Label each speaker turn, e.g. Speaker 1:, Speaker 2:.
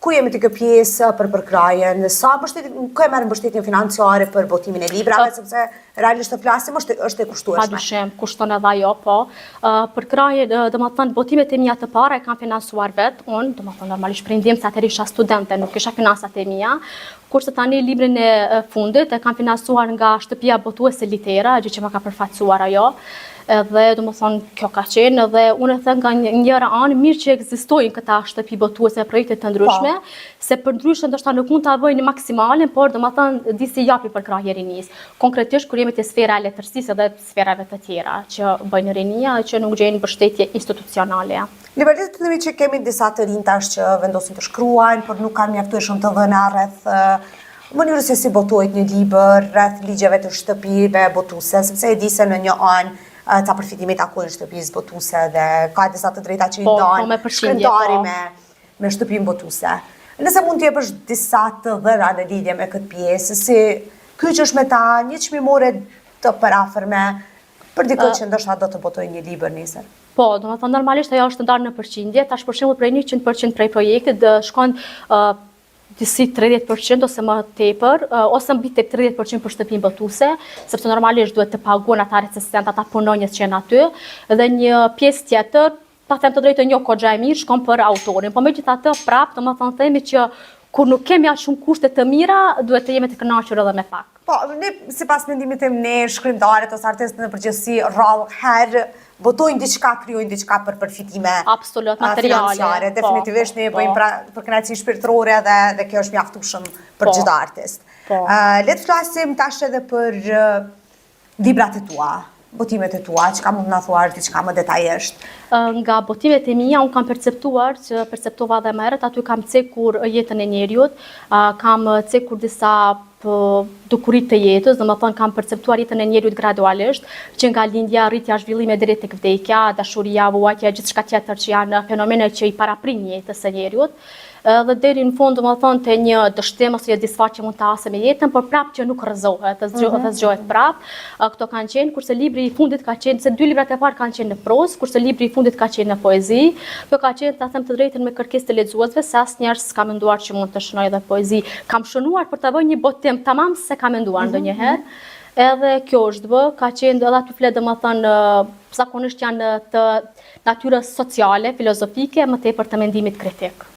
Speaker 1: Ku jemi të kjo pjesë për përkrajen? Ku e merë mbështetjen financiare për botimin e librave, sepse realisht të flasim është e kushtueshme.
Speaker 2: Padyshim, kushton edhe ajo, po. Përkrajen, domethënë botimet e mia të para e kam financuar vetë unë, domethënë normalisht për ndihmë se atëherë isha studente, nuk kisha finansat e mia. Kurse tani librin e fundit e kam financuar nga shtëpia botuese litera, gjë që më ka përfaqësuar ajo. Edhe domethënë kjo ka qenë edhe unë e them nga njëra anë mirë që ekzistojnë këta shtëpi botuese projekte të ndryshme, se për ndryshe ndoshta nuk mund ta bëjnë maksimalen, por domethënë disi japi për krahje rinis. Konkretisht kur jemi te sfera e letërsisë dhe sferave të tjera që bëjnë rinia që nuk gjejnë mbështetje institucionale.
Speaker 1: Libertet të themi që kemi disa të rinj tash që vendosin të shkruajnë, por nuk kanë mjaftueshëm të dhëna rreth mënyrës se si botohet një libër, rreth ligjeve të shtëpive botuese, sepse e di se në një anë ca përfitime takojnë shtëpisë botuese dhe ka disa të drejta që i dojnë shkrimtari me shtëpinë botuese. Nëse mund t'jepësh disa të dhëna në lidhje me këtë pjesë, si kyçesh me ta një çmimore të përafërme për dikë që ndoshta do të botojë një libër nesër.
Speaker 2: Po, domethënë normalisht ajo është ndarë në përqindje, tash për shembull prej 100% prej projektit shkon disi 30% ose më tepër, ose mbi tek 30% për shtëpinë botuese, sepse normalisht duhet të paguhen ata recensent, ata punonjës që janë aty, dhe një pjesë tjetër, ta them të drejtën, jo goxha e mirë, shkon për autorin. Po megjithatë, prapë, domethënë themi që kur nuk kemi aq shumë kushte të mira, duhet të jemi të kënaqur edhe me pak.
Speaker 1: Po, ne sipas mendimit tim ne shkrimtarët ose artistët në përgjithësi rrallë herë botojnë diçka, krijojnë diçka për përfitime
Speaker 2: materiale.
Speaker 1: Definitivisht ne bëjmë për kënaqësi shpirtërore dhe kjo është mjaftueshëm për çdo artist. Le të flasim tash edhe për librat e tua, botimet e tua, çka mund na thuash diçka më detajisht?
Speaker 2: Nga botimet e mia un kam perceptuar që perceptova edhe më herët, aty kam cekur jetën e njeriut, kam cekur disa dukurit të jetës, domethënë kam perceptuar jetën e njeriut gradualisht, që nga lindja, rritja, zhvillime deri tek vdekja, dashuria, vuajtja, gjithçka tjetër që janë fenomene që i paraprin jetës së njeriut, dhe deri në fund domethënë te një dështim ose një disfaqje mund të hasë me jetën, por prapë që nuk rrëzohet, zgjohet prapë. Këto kanë qenë, kurse libri i fundit ka qenë, se 2 librat e parë kanë qenë në prozë, kurse libri i fundit ka qenë në poezi. Kjo ka qenë, ta them të drejtën, me kërkesë të lexuesve, se asnjëherë s'ka menduar që mund të shënoj edhe poezi. Kam shënuar për ta bëjë një botim tamam se ka menduar ndonjëherë. Edhe kjo është bë, ka qenë edhe aty flet domethënë zakonisht janë të natyrës sociale, filozofike, më tepër të mendimit kritik.